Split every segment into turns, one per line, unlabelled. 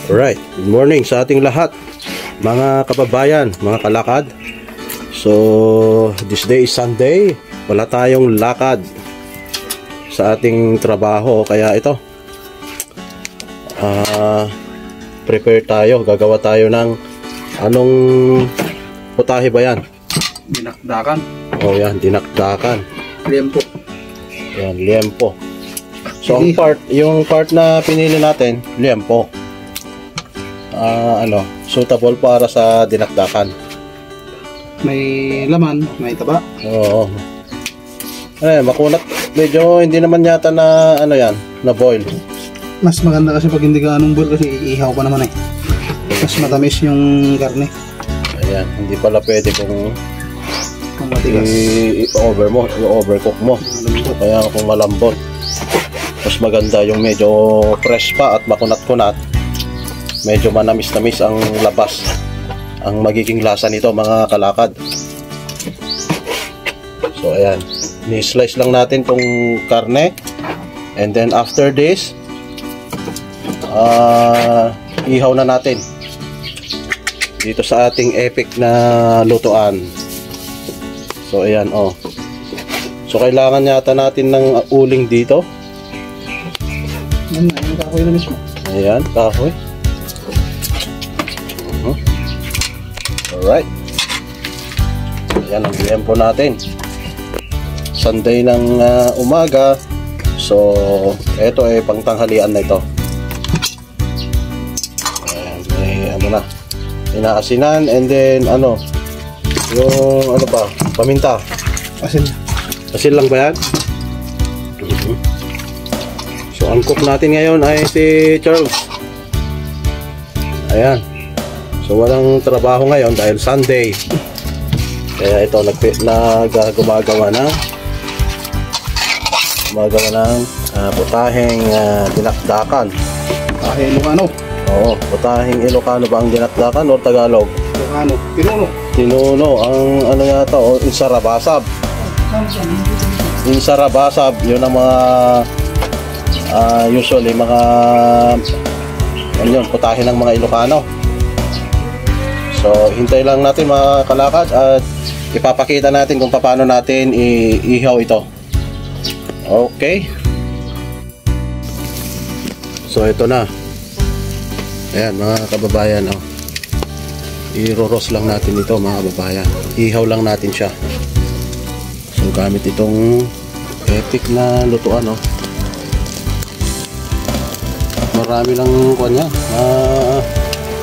Alright, good morning sa ating lahat, mga kababayan, mga kalakad. So, this day is Sunday. Wala tayong lakad sa ating trabaho. Kaya ito, prepare tayo. Gagawa tayo ng anong putahe ba yan?
Dinakdakan.
Oh yan, dinakdakan.
Liempo.
Yan, liempo. So, yung part na pinili natin, liempo. Suitable para sa dinakdakan.
May laman, may taba.
Oo. Makunat. Medyo hindi naman yata na na boil.
Mas maganda kasi pag hindi ka boil kasi iihaw pa naman eh. Mas matamis yung karne.
Ayan, hindi pala pwede kung
matigas.
i-overcook mo. Kaya kung malambot, mas maganda yung medyo fresh pa at makunat-kunat. Medyo manamis-namis ang labas. Ang magiging lasa nito, mga kalakad. So ayan, ni-slice lang natin tong karne. And then after this, ihaw na natin dito sa ating epic na lutuan. So ayan, oh. So kailangan yata natin ng uling dito.
Yan na, yung kahoy na mismo.
Ayan, kahoy. Alright. Ayan ang liempo natin. Sunday ng umaga. So, eto ay pangtanghalian na ito. Ayan, may inaasinan, and then yung paminta. Asin lang ba yan? So, ang cook natin ngayon ay si Charles. Ayan. So walang trabaho ngayon dahil Sunday. Kaya ito gumagawa ng putaheng dinakdakan.
Putaheng Ilocano.
Oo, putaheng Ilocano ba ang dinakdakan o Tagalog?
Ilocano.
Tinuno ang yata o insarabasab. Insarabasab, yun ang mga usually mga putahe ng mga Ilocano. So, hintay lang natin mga kalakad at ipapakita natin kung paano natin iihaw ito. Okay. So, ito na. Ayan mga kababayan. I-roast lang natin ito mga kababayan. Ihaw lang natin siya. So, gamit itong epic na lutuan. Marami lang kanya.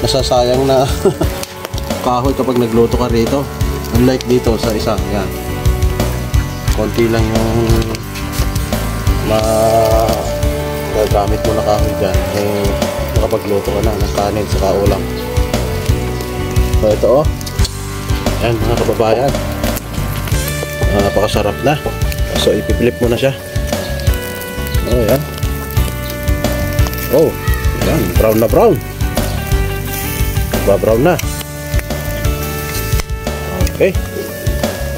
Nasasayang na kahoy kapag nagluto ka rito, unlike dito sa isa. Yan, konti lang yung gagamit mo na kahoy dyan, nakapagluto ka na ng kanin sa ulam. So ito yan mga kababayan, napakasarap na. So ipipilip mo na siya. Yan, yan, brown na brown. Brown na. Okay.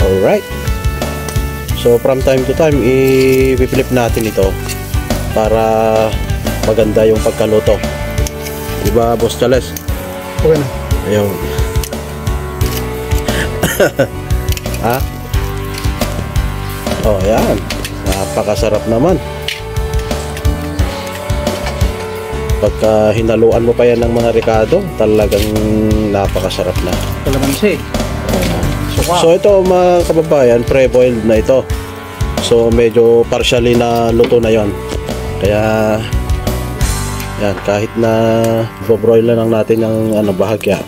Alright. So from time to time i-flip natin ito para maganda yung pagkaluto. Diba, Boss Charles?
Okay na.
Ayun. Ha? Oh, yan. Napakasarap naman. Pagka hinaluan mo pa yan ng mga ricado, talagang napakasarap na.
Kalamansi.
So ito mga kababayan, pre-boiled na ito. So medyo partially na luto na yon. Kaya yan, kahit na bo-broil na lang natin ng bahagya,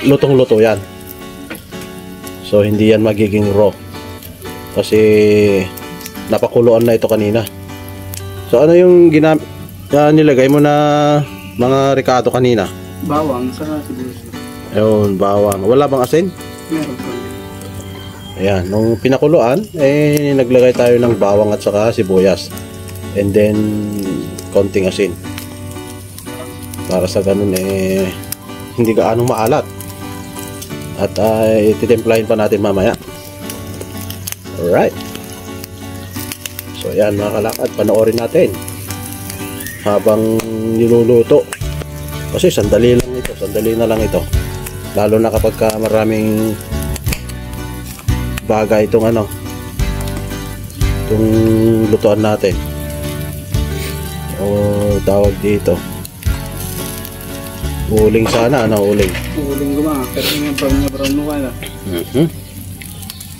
lutong-luto yan. So hindi yan magiging raw. Kasi napakuluan na ito kanina. So ano yung nilagay mo na mga ricado kanina?
Bawang sa sibuyas.
Ayun, bawang. Wala bang asin?
Meron pa.
Ayan, nung pinakuluan, naglagay tayo ng bawang at saka sibuyas. And then, konting asin. Para sa ganun, hindi gaanong maalat. At ititimplahin pa natin mamaya. Alright. So, ayan mga kalakad, panoorin natin habang niluluto Kasi sandali lang ito, sandali na lang ito. Lalo na kapag maraming bagay itong ano, itong lutuan natin. O tawag dito. Uling sana, ano uling?
Uling guma, pero yung brown na wala.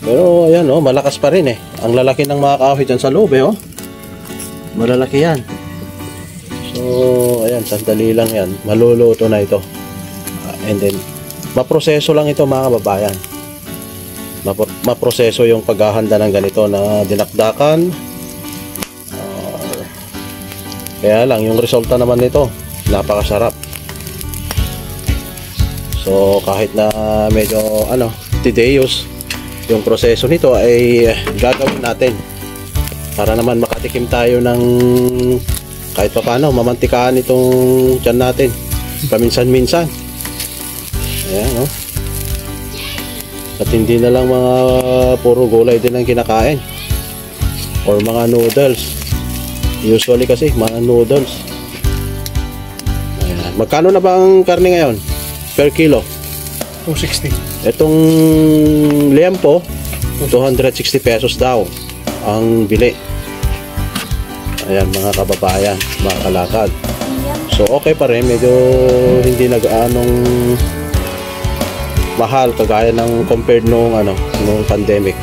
Pero ayan oh, malakas pa rin eh. Ang lalaki ng mga kahoy dyan sa loob eh oh. Malalaki yan. So ayan, sandali lang yan. Maluluto na ito. And then, maproseso lang ito mga kababayan. Maproseso yung paghahanda ng ganito na dinakdakan. Kaya lang, yung resulta naman nito, napakasarap. So kahit na medyo ano, tedious yung proseso nito ay gagawin natin para naman makatikim tayo ng kahit pa paano mamantikaan itong tiyan natin paminsan-minsan. Ayan no. At hindi na lang mga puro gulay din ang kinakain or mga noodles. Usually kasi mga noodles. Ayan. Magkano na ba ang karne ngayon? Per kilo?
260.
Itong liempo, 260 pesos daw ang bili. Ayan mga kababayan, mga kalakad. So okay pa rin, medyo hindi nag-aanong mahal kagaya ng compared nung ano, nung pandemic.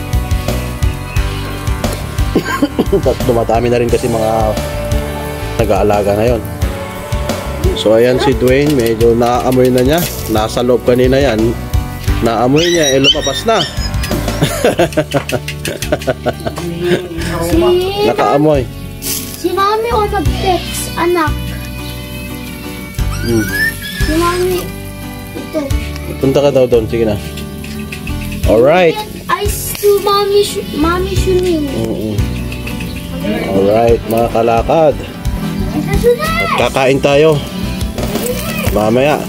Dumadami na rin kasi mga nag-aalaga ngayon. So ayan si Dwayne, medyo naaamoy na niya. Nasa loob kanina yan. Naamoy niya, lumabas na. Nakaamoy.
Si Mami o nag-text, anak. Si Mami, ito.
Punta ka daw doon, sige na. Alright.
Ice to Mami Shunin.
Alright, mga kalakad. Kakain tayo mamaya.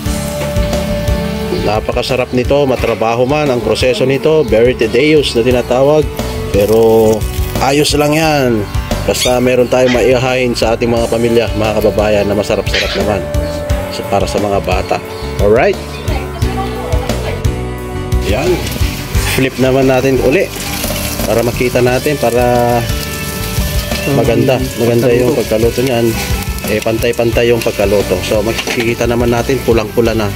Napakasarap nito, matrabaho man ang proseso nito, very tedious na tinatawag, pero ayos lang yan basta meron tayong maihain sa ating mga pamilya, mga kababayan, na masarap-sarap naman para sa mga bata. Alright, yan, flip naman natin uli para makita natin, para maganda yung pagkaluto niyan. Pantay-pantay yung pagkaluto. So makikita naman natin pulang-pula na.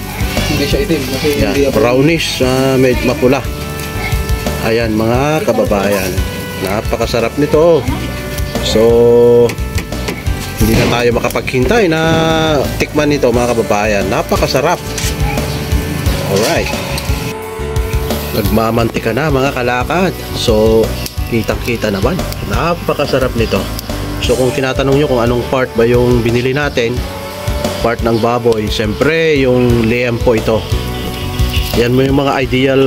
Hindi siya itim kasi hindi
brownish, medyo mapula. Ayan mga kababayan, napakasarap nito. So hindi na tayo makapaghintay na tikman nito mga kababayan. Napakasarap. Alright, nagmamantika na mga kalakad. So kitang-kita naman, napakasarap nito. So kung tinatanong nyo kung anong part ba yung binili natin, part ng baboy, siyempre yung liempo ito. Yan mo yung mga ideal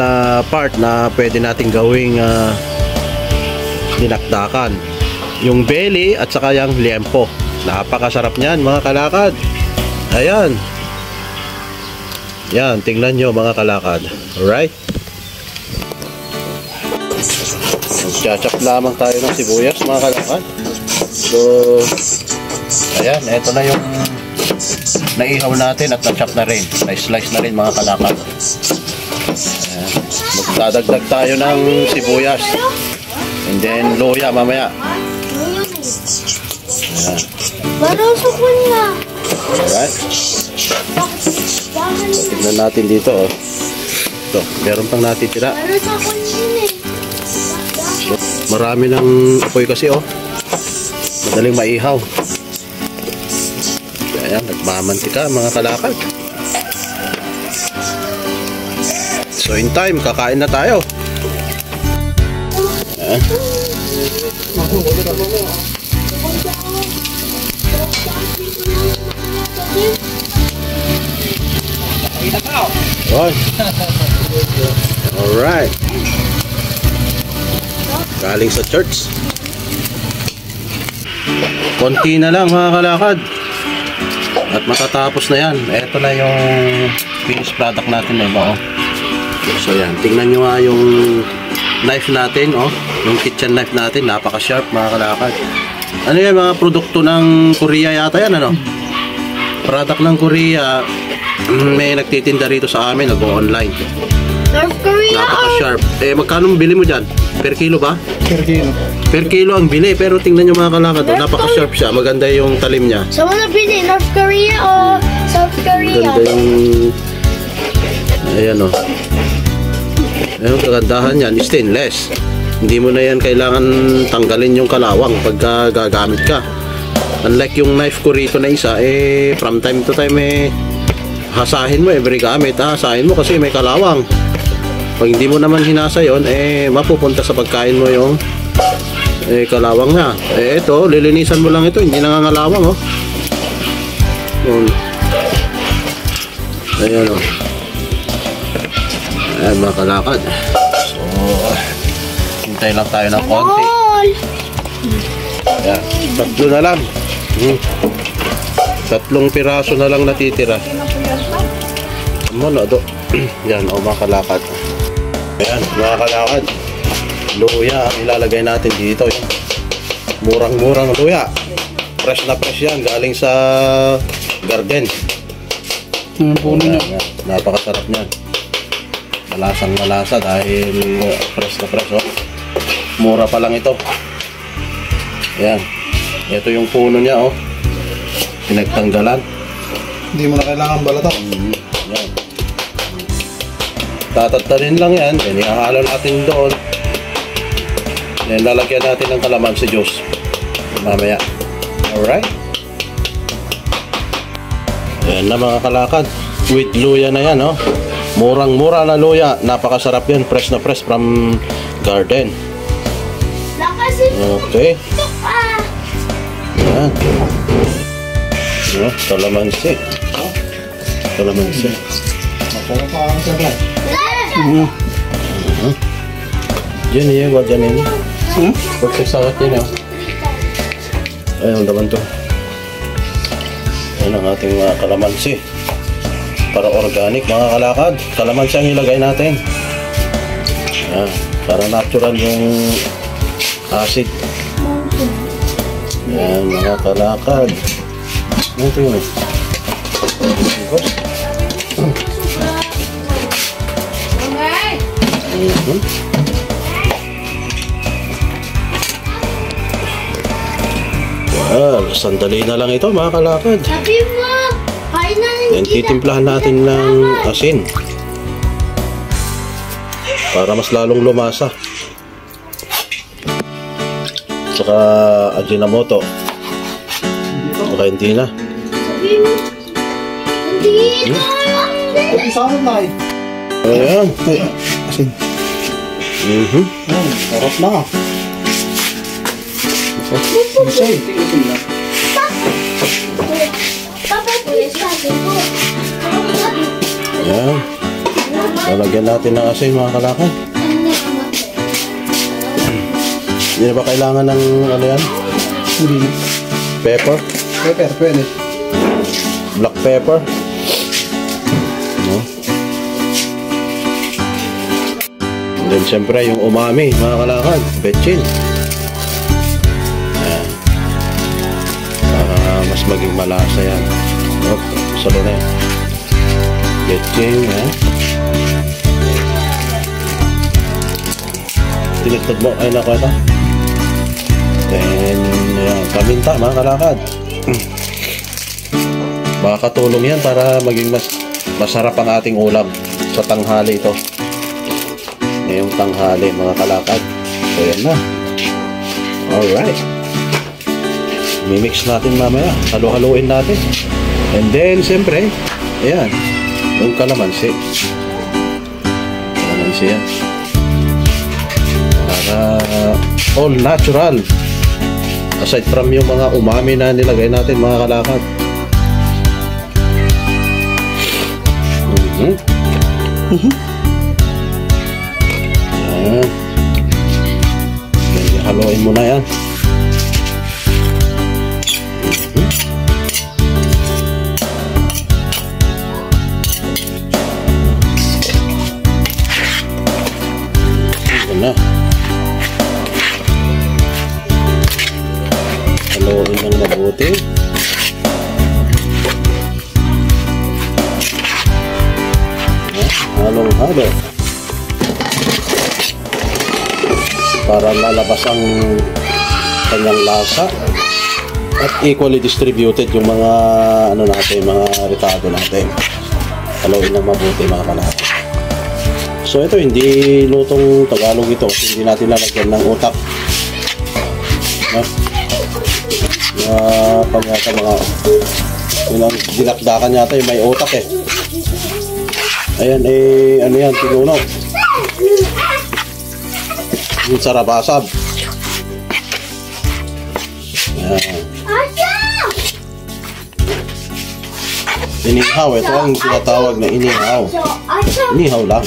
part na pwede natin gawing dinakdakan. Yung belly at saka yung liempo. Napakasarap niyan mga kalakad. Ayan. Yan, tingnan nyo mga kalakad. Alright. Magchachap lamang tayo ng sibuyas mga kalakad. So ayan, eto na yung naihaw natin at na-chop na rin, na-slice na rin mga kalakad. Ayan. Magdadagdag tayo ng sibuyas and then luya mamaya. Ayan.
Parang sa kunya.
Alright, tignan natin dito oh. Ito, meron pang natitira.
Parang sa kunya.
So, marami ng apoy kasi oh, madaling maihaw. Ayan, nagmamantika mga kalakad. So in time, kakain na tayo. Ayan. Alright. Galing sa church. Konti na lang mga kalakad at matatapos na yan. Ito na yung finished product natin na iba oh. So yan, tingnan nyo nga yung knife natin oh. Yung kitchen knife natin, napaka sharp mga kalakad. Ano yan, mga produkto ng Korea yata yan ano? product ng Korea, may nagtitinda rito sa amin, nag-online.
North Korea or
Napaka-sharp. Magkano bili mo dyan? Per kilo ba?
Per kilo.
Per kilo ang bili, pero tingnan nyo mga kalakad, napaka-sharp siya. Maganda yung talim niya.
sa mga bili, North Korea or South Korea?
Maganda yung... Ayan o. Ayan, kagandahan yan, stainless. Hindi mo na yan kailangan tanggalin yung kalawang pagka gagamit ka. Unlike yung knife ko rito na isa, from time to time hasahin mo every gamit. Hasahin mo kasi may kalawang. Pag hindi mo naman hinasa yon, mapupunta sa pagkain mo yung kalawang na. Ito, lilinisan mo lang ito, hindi nangangalawang oh. Ayan oh. Ayan mga kalakad. So, hintay lang tayo ng konti. Ayan, tatlo na lang. 3 piraso na lang natitira. Ano do? Yan o mga kalakad. Ayan mga kalakad, luya ang ilalagay natin dito. Murang-murang luya. Fresh na fresh yan, galing sa garden.
Yung puno niya.
Napakasarap niyan. Malasang malasa dahil fresh na fresh oh. Mura pa lang ito. Ayan. Ito yung puno niya oh. Pinagtanggalan.
Hindi mo na kailangan balatan.
Yan. Tatatarin lang yan. Then ihahalo natin doon. Then lalagyan natin ng kalamansi juice mamaya. Alright. Ayan na mga kalakad. With luya na yan oh. Murang-mura na luya. Napakasarap yan. Fresh na fresh from garden. Okay. Ayan. Kalamansi. Kalamansi.
Masarap pa ang sarap.
Diyan niya, wag dyan niya. Pagsasawat niya na. Ayun naman to. Ayan ang ating mga kalamansi. Para organic mga kalakad. Kalamansi ang ilagay natin. Ayan. Para natural yung acid. Ayan mga kalakad. Ito yun. Well, sandali na lang ito mga kalakad.
Sabi mo, kain na rin
Then titimplahan natin ng asin para mas lalong lumasa. Saka Ajinomoto. Saka hindi na.
Sabi mo, hindi
Ito sarap na eh.
Ayan.
Ay, asin. Sarap na. Asin.
Papa, please, sabi mo.
Ayan. Lalagyan natin ng asin mga kalakad. Hindi na ba kailangan ng ano yan?
Hindi.
Pepper?
Pepper, pwede.
Black pepper? No? And then syempre yung umami mga kalakad. Betchin. Ayan. Para mas maging malasa yan. Salo na yan. Betchin. Tinigtad mo. Ay naku ito. Then, ayan, paminta mga kalakad. Makakatulong yan para maging masarap ang ating ulam sa tanghali ito. Ngayong tanghali mga kalakad. So yan na. Alright. Mimix natin mamaya. Halo-haloin natin. And then, siyempre, ayan, yung kalamansi. Kalamansi yan. Para all natural. Aside from yung mga umami na nilagay natin mga kalakad. Ayan. Haluin mo na yan. Ayan na. Haluin ng mabuti. halong-halo para lalabas ang kanyang lasa at equally distributed yung mga ano natin, mga ritado natin. Haluin ng mabuti mga kalahati. So ito hindi lutong Tagalog ito kasi hindi natin lalagyan ng utak. No? Pag yata mga yung dinakdakan yata yung may utak eh. Ayan eh, ano yan, tinuno. Yung sarabasab. Ayan. Inihaw, ito ang tinatawag na inihaw. Inihaw lang,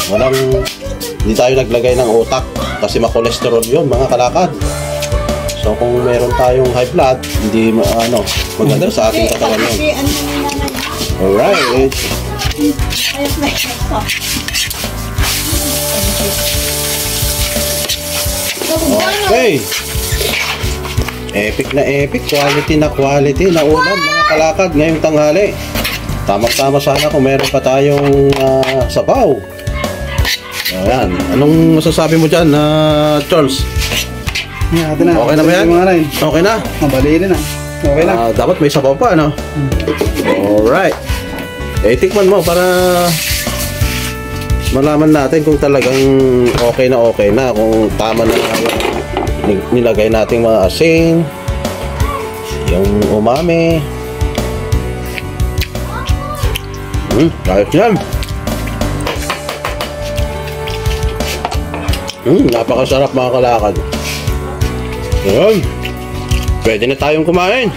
hindi tayo naglagay ng utak kasi makolesterol yun mga kalakad. So kung meron tayong high blood, hindi maganda sa ating katawan yun. Alright. Okay. Epic na epic, quality na ulam mga kalakad ngayong tanghali. Tama-tama sana kung meron pa tayong sabaw. Ayan. Anong masasabi mo dyan, Charles?
Okay na.
Okay na ba yan? Okay na?
Mabaliin na. Okay na.
Dapat may sabaw pa, no? Alright. Tikman mo para malaman natin kung talagang okay na. Kung tama na yung nilagay nating mga asin, yung umami. Ayos yan. Napakasarap mga kalakad. Ayun. Pwede na tayong kumain.